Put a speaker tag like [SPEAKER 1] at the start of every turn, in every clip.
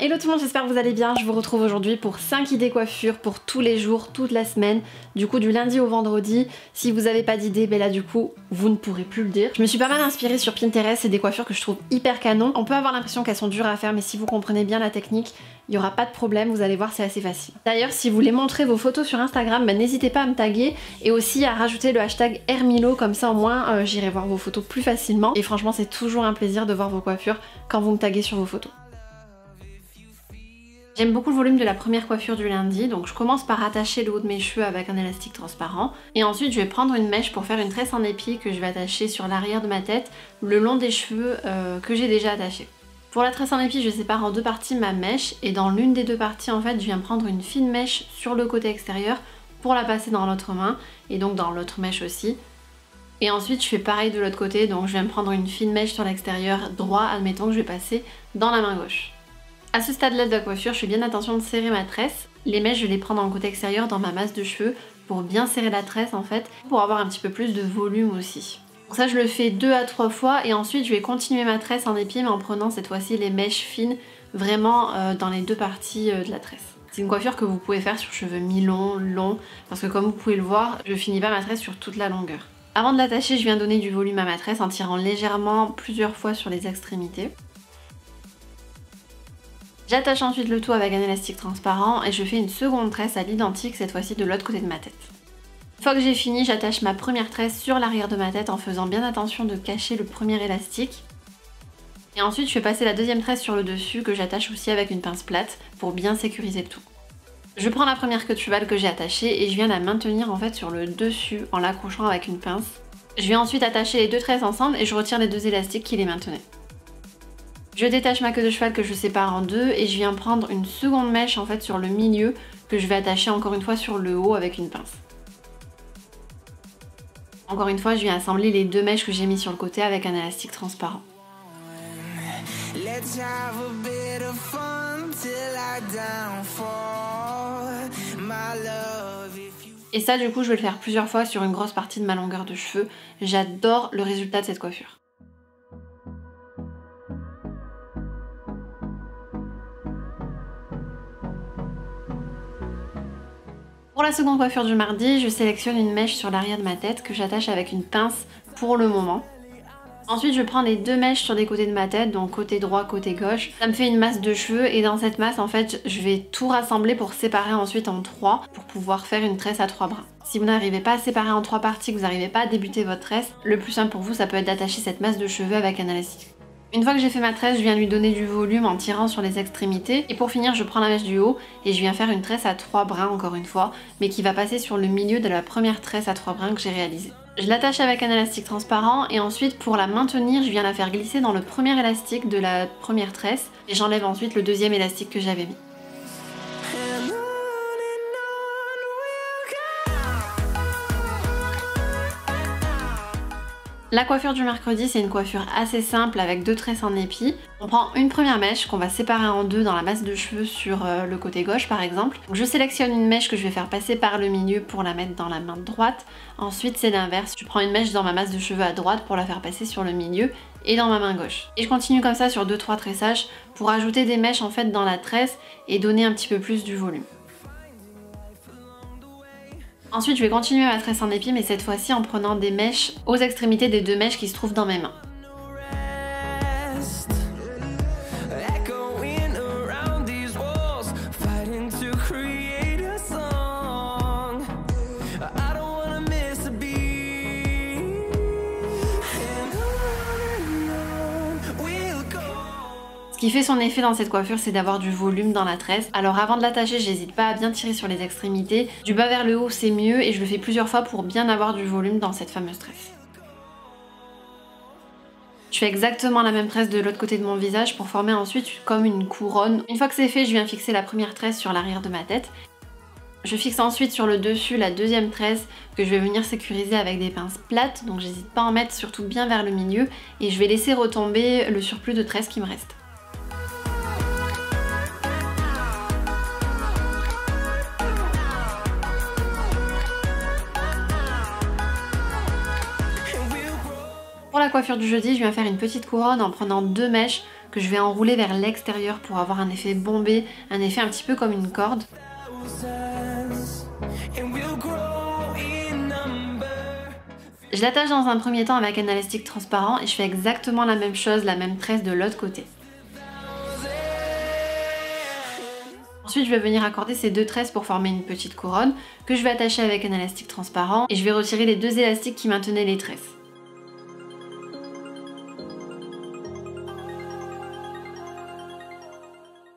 [SPEAKER 1] Hello tout le monde, j'espère que vous allez bien. Je vous retrouve aujourd'hui pour 5 idées coiffure pour tous les jours, toute la semaine, du coup du lundi au vendredi. Si vous n'avez pas d'idées, ben là du coup vous ne pourrez plus le dire. Je me suis pas mal inspirée sur Pinterest, c'est des coiffures que je trouve hyper canon. On peut avoir l'impression qu'elles sont dures à faire, mais si vous comprenez bien la technique, il n'y aura pas de problème, vous allez voir, c'est assez facile. D'ailleurs, si vous voulez montrer vos photos sur Instagram, ben, n'hésitez pas à me taguer et aussi à rajouter le hashtag Hermilo, comme ça au moins j'irai voir vos photos plus facilement. Et franchement, c'est toujours un plaisir de voir vos coiffures quand vous me taguez sur vos photos. J'aime beaucoup le volume de la première coiffure du lundi, donc je commence par attacher le haut de mes cheveux avec un élastique transparent. Et ensuite je vais prendre une mèche pour faire une tresse en épi que je vais attacher sur l'arrière de ma tête, le long des cheveux que j'ai déjà attachés. Pour la tresse en épi, je sépare en deux parties ma mèche, et dans l'une des deux parties en fait je viens prendre une fine mèche sur le côté extérieur pour la passer dans l'autre main, et donc dans l'autre mèche aussi. Et ensuite je fais pareil de l'autre côté, donc je viens prendre une fine mèche sur l'extérieur droit, admettons que je vais passer dans la main gauche. À ce stade-là de la coiffure, je fais bien attention de serrer ma tresse. Les mèches, je vais les prendre en côté extérieur dans ma masse de cheveux pour bien serrer la tresse en fait, pour avoir un petit peu plus de volume aussi. Donc ça, je le fais 2 à 3 fois et ensuite je vais continuer ma tresse en épi mais en prenant cette fois-ci les mèches fines vraiment dans les deux parties de la tresse. C'est une coiffure que vous pouvez faire sur cheveux mi-longs, longs, parce que comme vous pouvez le voir, je finis pas ma tresse sur toute la longueur. Avant de l'attacher, je viens donner du volume à ma tresse en tirant légèrement plusieurs fois sur les extrémités. J'attache ensuite le tout avec un élastique transparent et je fais une seconde tresse à l'identique, cette fois-ci de l'autre côté de ma tête. Une fois que j'ai fini, j'attache ma première tresse sur l'arrière de ma tête en faisant bien attention de cacher le premier élastique. Et ensuite je fais passer la deuxième tresse sur le dessus que j'attache aussi avec une pince plate pour bien sécuriser le tout. Je prends la première queue de cheval que j'ai attachée et je viens la maintenir en fait sur le dessus en l'accrochant avec une pince. Je viens ensuite attacher les deux tresses ensemble et je retire les deux élastiques qui les maintenaient. Je détache ma queue de cheval que je sépare en deux et je viens prendre une seconde mèche en fait sur le milieu que je vais attacher encore une fois sur le haut avec une pince. Encore une fois, je viens assembler les deux mèches que j'ai mis sur le côté avec un élastique transparent. Et ça du coup je vais le faire plusieurs fois sur une grosse partie de ma longueur de cheveux. J'adore le résultat de cette coiffure. Pour la seconde coiffure du mardi, je sélectionne une mèche sur l'arrière de ma tête que j'attache avec une pince pour le moment. Ensuite je prends les deux mèches sur les côtés de ma tête, donc côté droit, côté gauche. Ça me fait une masse de cheveux et dans cette masse en fait je vais tout rassembler pour séparer ensuite en 3 pour pouvoir faire une tresse à 3 brins. Si vous n'arrivez pas à séparer en 3 parties, que vous n'arrivez pas à débuter votre tresse, le plus simple pour vous ça peut être d'attacher cette masse de cheveux avec un élastique. Une fois que j'ai fait ma tresse, je viens lui donner du volume en tirant sur les extrémités. Et pour finir, je prends la mèche du haut et je viens faire une tresse à 3 brins encore une fois, mais qui va passer sur le milieu de la première tresse à 3 brins que j'ai réalisée. Je l'attache avec un élastique transparent et ensuite pour la maintenir, je viens la faire glisser dans le premier élastique de la première tresse et j'enlève ensuite le deuxième élastique que j'avais mis. La coiffure du mercredi, c'est une coiffure assez simple avec deux tresses en épi. On prend une première mèche qu'on va séparer en deux dans la masse de cheveux sur le côté gauche par exemple. Donc je sélectionne une mèche que je vais faire passer par le milieu pour la mettre dans la main droite. Ensuite c'est l'inverse, je prends une mèche dans ma masse de cheveux à droite pour la faire passer sur le milieu et dans ma main gauche. Et je continue comme ça sur 2-3 tressages pour ajouter des mèches en fait dans la tresse et donner un petit peu plus du volume. Ensuite je vais continuer ma tresse en épi mais cette fois-ci en prenant des mèches aux extrémités des deux mèches qui se trouvent dans mes mains. Ce qui fait son effet dans cette coiffure, c'est d'avoir du volume dans la tresse. Alors avant de l'attacher, j'hésite pas à bien tirer sur les extrémités. Du bas vers le haut, c'est mieux et je le fais plusieurs fois pour bien avoir du volume dans cette fameuse tresse. Je fais exactement la même tresse de l'autre côté de mon visage pour former ensuite comme une couronne. Une fois que c'est fait, je viens fixer la première tresse sur l'arrière de ma tête. Je fixe ensuite sur le dessus la deuxième tresse que je vais venir sécuriser avec des pinces plates. Donc j'hésite pas à en mettre surtout bien vers le milieu et je vais laisser retomber le surplus de tresse qui me reste. Pour la coiffure du jeudi, je viens faire une petite couronne en prenant deux mèches que je vais enrouler vers l'extérieur pour avoir un effet bombé, un effet un petit peu comme une corde. Je l'attache dans un premier temps avec un élastique transparent et je fais exactement la même chose, la même tresse de l'autre côté. Ensuite, je vais venir accorder ces deux tresses pour former une petite couronne que je vais attacher avec un élastique transparent et je vais retirer les deux élastiques qui maintenaient les tresses.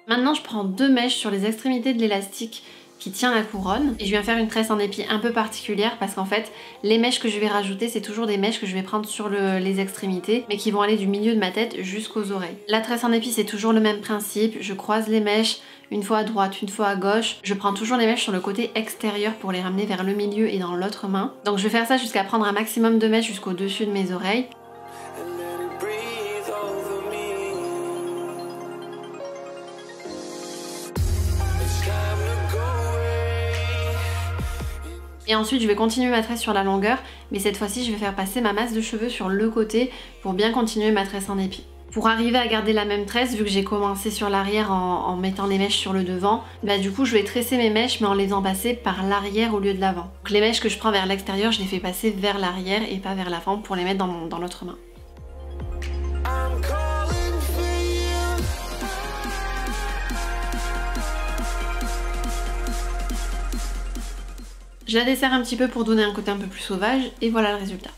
[SPEAKER 1] Maintenant, je prends deux mèches sur les extrémités de l'élastique qui tient la couronne et je viens faire une tresse en épi un peu particulière parce qu'en fait les mèches que je vais rajouter c'est toujours des mèches que je vais prendre sur les extrémités mais qui vont aller du milieu de ma tête jusqu'aux oreilles. La tresse en épi c'est toujours le même principe, je croise les mèches une fois à droite, une fois à gauche, je prends toujours les mèches sur le côté extérieur pour les ramener vers le milieu et dans l'autre main. Donc je vais faire ça jusqu'à prendre un maximum de mèches jusqu'au dessus de mes oreilles. Et ensuite je vais continuer ma tresse sur la longueur, mais cette fois-ci je vais faire passer ma masse de cheveux sur le côté pour bien continuer ma tresse en épi. Pour arriver à garder la même tresse, vu que j'ai commencé sur l'arrière en mettant les mèches sur le devant, bah du coup je vais tresser mes mèches mais en les faisant passer par l'arrière au lieu de l'avant. Donc les mèches que je prends vers l'extérieur, je les fais passer vers l'arrière et pas vers l'avant pour les mettre dans l'autre main. Je la desserre un petit peu pour donner un côté un peu plus sauvage et voilà le résultat.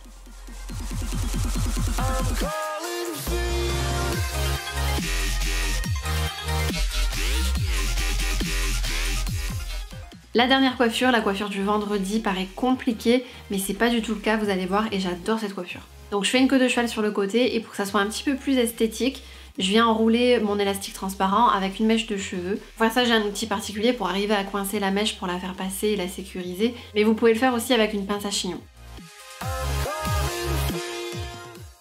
[SPEAKER 1] La dernière coiffure, la coiffure du vendredi, paraît compliquée, mais c'est pas du tout le cas, vous allez voir, et j'adore cette coiffure. Donc je fais une queue de cheval sur le côté et pour que ça soit un petit peu plus esthétique, je viens enrouler mon élastique transparent avec une mèche de cheveux. Pour faire ça, j'ai un outil particulier pour arriver à coincer la mèche pour la faire passer et la sécuriser. Mais vous pouvez le faire aussi avec une pince à chignon.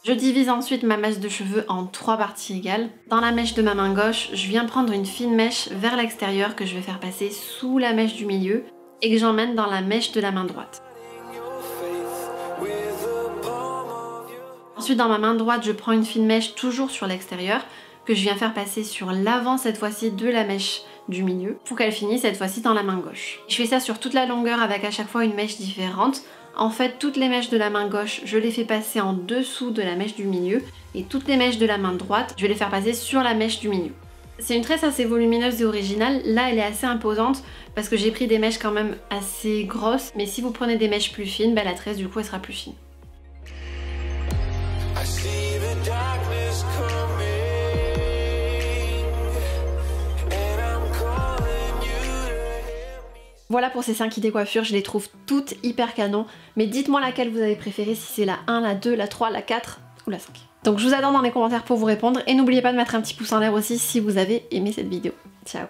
[SPEAKER 1] Je divise ensuite ma mèche de cheveux en 3 parties égales. Dans la mèche de ma main gauche, je viens prendre une fine mèche vers l'extérieur que je vais faire passer sous la mèche du milieu et que j'emmène dans la mèche de la main droite. Ensuite, dans ma main droite, je prends une fine mèche toujours sur l'extérieur que je viens faire passer sur l'avant cette fois-ci de la mèche du milieu pour qu'elle finisse cette fois-ci dans la main gauche. Je fais ça sur toute la longueur avec à chaque fois une mèche différente. En fait, toutes les mèches de la main gauche, je les fais passer en dessous de la mèche du milieu et toutes les mèches de la main droite, je vais les faire passer sur la mèche du milieu. C'est une tresse assez volumineuse et originale. Là, elle est assez imposante parce que j'ai pris des mèches quand même assez grosses. Mais si vous prenez des mèches plus fines, bah, la tresse du coup, elle sera plus fine. Voilà pour ces 5 idées coiffures, je les trouve toutes hyper canon. Mais dites-moi laquelle vous avez préférée, si c'est la 1, la 2, la 3, la 4 ou la 5. Donc je vous attends dans les commentaires pour vous répondre. Et n'oubliez pas de mettre un petit pouce en l'air aussi si vous avez aimé cette vidéo. Ciao!